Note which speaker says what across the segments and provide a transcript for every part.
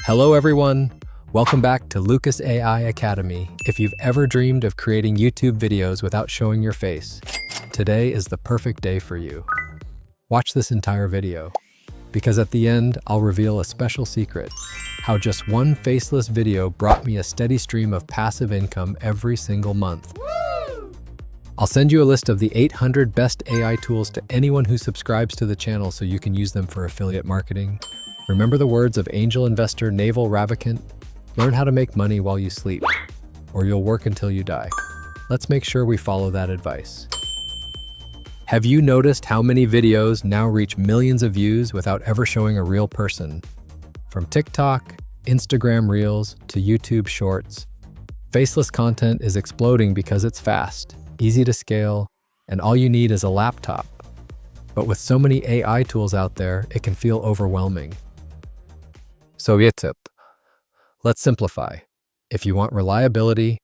Speaker 1: Hello everyone! Welcome back to Lucas AI Academy. If you've ever dreamed of creating YouTube videos without showing your face, today is the perfect day for you. Watch this entire video, because at the end, I'll reveal a special secret: how just one faceless video brought me a steady stream of passive income every single month. I'll send you a list of the 800 best AI tools to anyone who subscribes to the channel so you can use them for affiliate marketing. Remember the words of angel investor Naval Ravikant? Learn how to make money while you sleep, or you'll work until you die. Let's make sure we follow that advice. Have you noticed how many videos now reach millions of views without ever showing a real person? From TikTok, Instagram Reels, to YouTube Shorts, faceless content is exploding because it's fast, easy to scale, and all you need is a laptop. But with so many AI tools out there, it can feel overwhelming. So let's simplify. If you want reliability,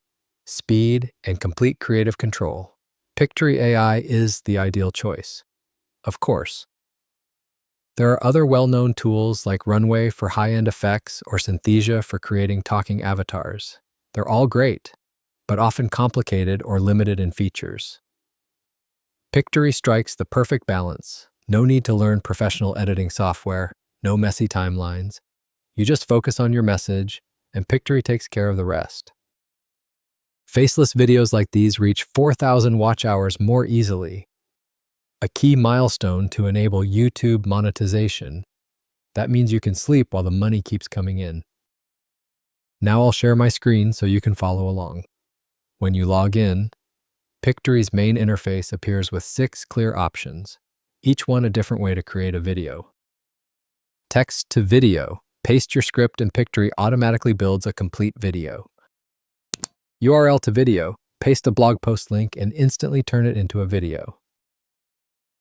Speaker 1: speed, and complete creative control, Pictory AI is the ideal choice. Of course, there are other well-known tools like Runway for high-end effects or Synthesia for creating talking avatars. They're all great, but often complicated or limited in features. Pictory strikes the perfect balance. No need to learn professional editing software, no messy timelines. You just focus on your message, and Pictory takes care of the rest. Faceless videos like these reach 4,000 watch hours more easily, a key milestone to enable YouTube monetization. That means you can sleep while the money keeps coming in. Now I'll share my screen so you can follow along. When you log in, Pictory's main interface appears with 6 clear options, each one a different way to create a video. Text to video. Paste your script and Pictory automatically builds a complete video. URL to video. Paste a blog post link and instantly turn it into a video.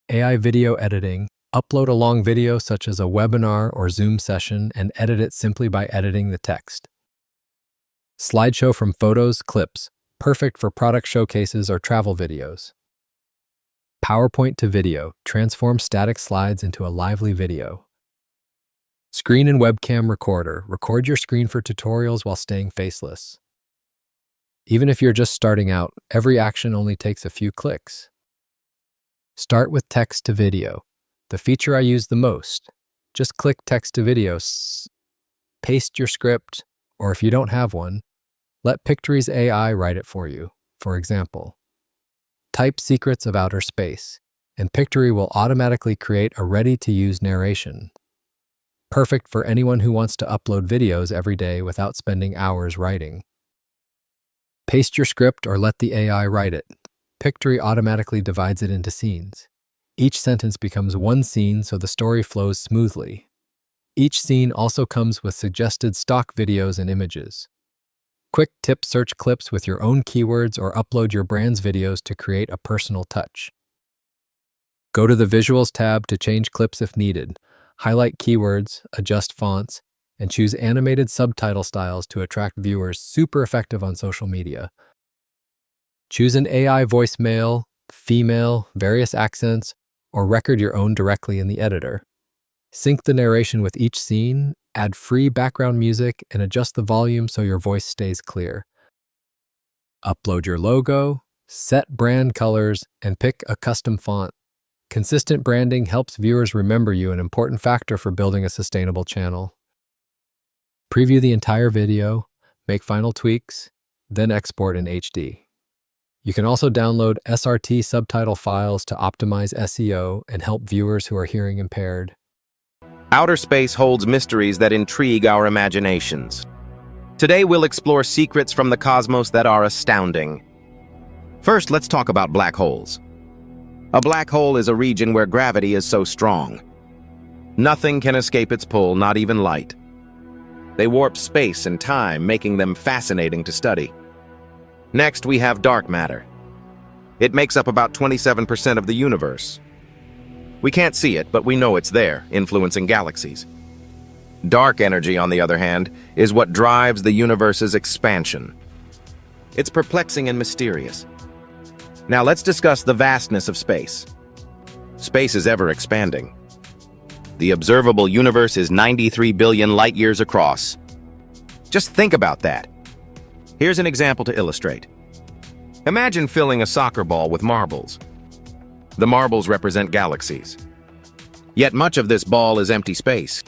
Speaker 1: AI video editing. Upload a long video such as a webinar or Zoom session and edit it simply by editing the text. Slideshow from photos, clips. Perfect for product showcases or travel videos. PowerPoint to video. Transform static slides into a lively video. Screen and webcam recorder. Record your screen for tutorials while staying faceless. Even if you're just starting out, every action only takes a few clicks. Start with text to video, the feature I use the most. Just click text to video, paste your script, or if you don't have one, let Pictory's AI write it for you. For example, type secrets of outer space, and Pictory will automatically create a ready-to-use narration. Perfect for anyone who wants to upload videos every day without spending hours writing. Paste your script or let the AI write it. Pictory automatically divides it into scenes. Each sentence becomes one scene so the story flows smoothly. Each scene also comes with suggested stock videos and images. Quick tip: search clips with your own keywords or upload your brand's videos to create a personal touch. Go to the Visuals tab to change clips if needed. Highlight keywords, adjust fonts, and choose animated subtitle styles to attract viewers. Super effective on social media. Choose an AI voice, male, female, various accents, or record your own directly in the editor. Sync the narration with each scene, add free background music, and adjust the volume so your voice stays clear. Upload your logo, set brand colors, and pick a custom font. Consistent branding helps viewers remember you, an important factor for building a sustainable channel. Preview the entire video, make final tweaks, then export in HD. You can also download SRT subtitle files to optimize SEO and help viewers who are hearing impaired.
Speaker 2: Outer space holds mysteries that intrigue our imaginations. Today we'll explore secrets from the cosmos that are astounding. First, let's talk about black holes. A black hole is a region where gravity is so strong. Nothing can escape its pull, not even light. They warp space and time, making them fascinating to study. Next, we have dark matter. It makes up about 27% of the universe. We can't see it, but we know it's there, influencing galaxies. Dark energy, on the other hand, is what drives the universe's expansion. It's perplexing and mysterious. Now let's discuss the vastness of space. Space is ever expanding. The observable universe is 93 billion light-years across, Just think about that. Here's an example to illustrate. Imagine filling a soccer ball with marbles. The marbles represent galaxies. Yet much of this ball is empty space.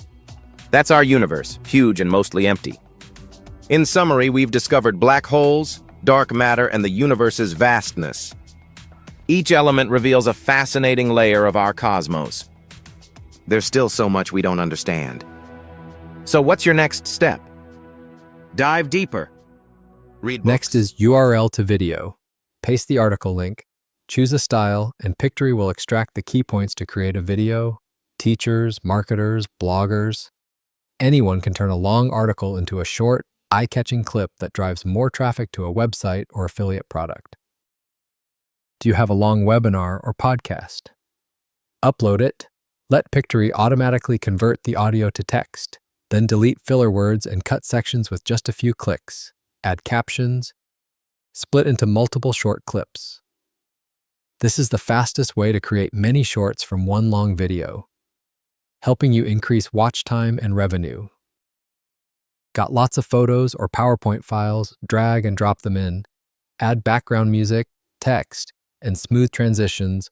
Speaker 2: That's our universe, huge and mostly empty. In summary, we've discovered black holes, dark matter, and the universe's vastness. Each element reveals a fascinating layer of our cosmos. There's still so much we don't understand. So what's your next step? Dive deeper. Read books.
Speaker 1: Next is URL to video. Paste the article link, choose a style, and Pictory will extract the key points to create a video. Teachers, marketers, bloggers, anyone can turn a long article into a short, eye-catching clip that drives more traffic to a website or affiliate product. Do you have a long webinar or podcast? Upload it. Let Pictory automatically convert the audio to text, then delete filler words and cut sections with just a few clicks. Add captions, split into multiple short clips. This is the fastest way to create many shorts from one long video, helping you increase watch time and revenue. Got lots of photos or PowerPoint files? Drag and drop them in. Add background music, text, and smooth transitions,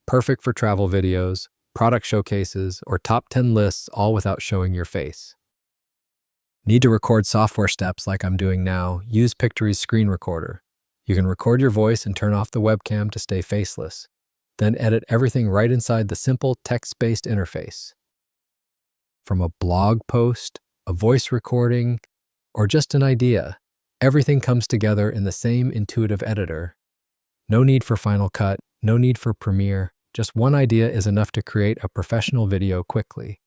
Speaker 1: perfect for travel videos, product showcases, or top 10 lists, all without showing your face. Need to record software steps like I'm doing now? Use Pictory's screen recorder. You can record your voice and turn off the webcam to stay faceless. Then edit everything right inside the simple text-based interface. From a blog post, a voice recording, or just an idea, everything comes together in the same intuitive editor. No need for Final Cut, no need for Premiere. Just one idea is enough to create a professional video quickly.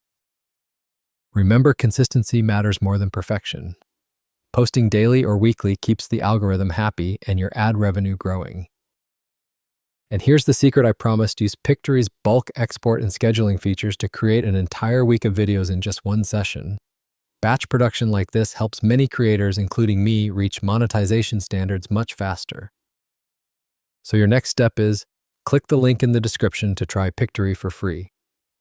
Speaker 1: Remember, consistency matters more than perfection. Posting daily or weekly keeps the algorithm happy and your ad revenue growing. And here's the secret I promised: use Pictory's bulk export and scheduling features to create an entire week of videos in just one session. Batch production like this helps many creators, including me, reach monetization standards much faster. So your next step is, click the link in the description to try Pictory for free.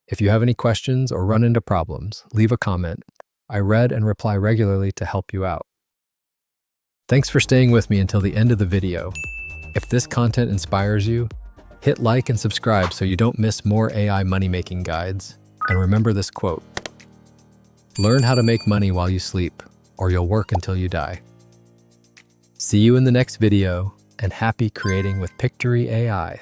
Speaker 1: If you have any questions or run into problems, leave a comment. I read and reply regularly to help you out. Thanks for staying with me until the end of the video. If this content inspires you, hit like and subscribe so you don't miss more AI money-making guides. And remember this quote: learn how to make money while you sleep, or you'll work until you die. See you in the next video, and happy creating with Pictory AI.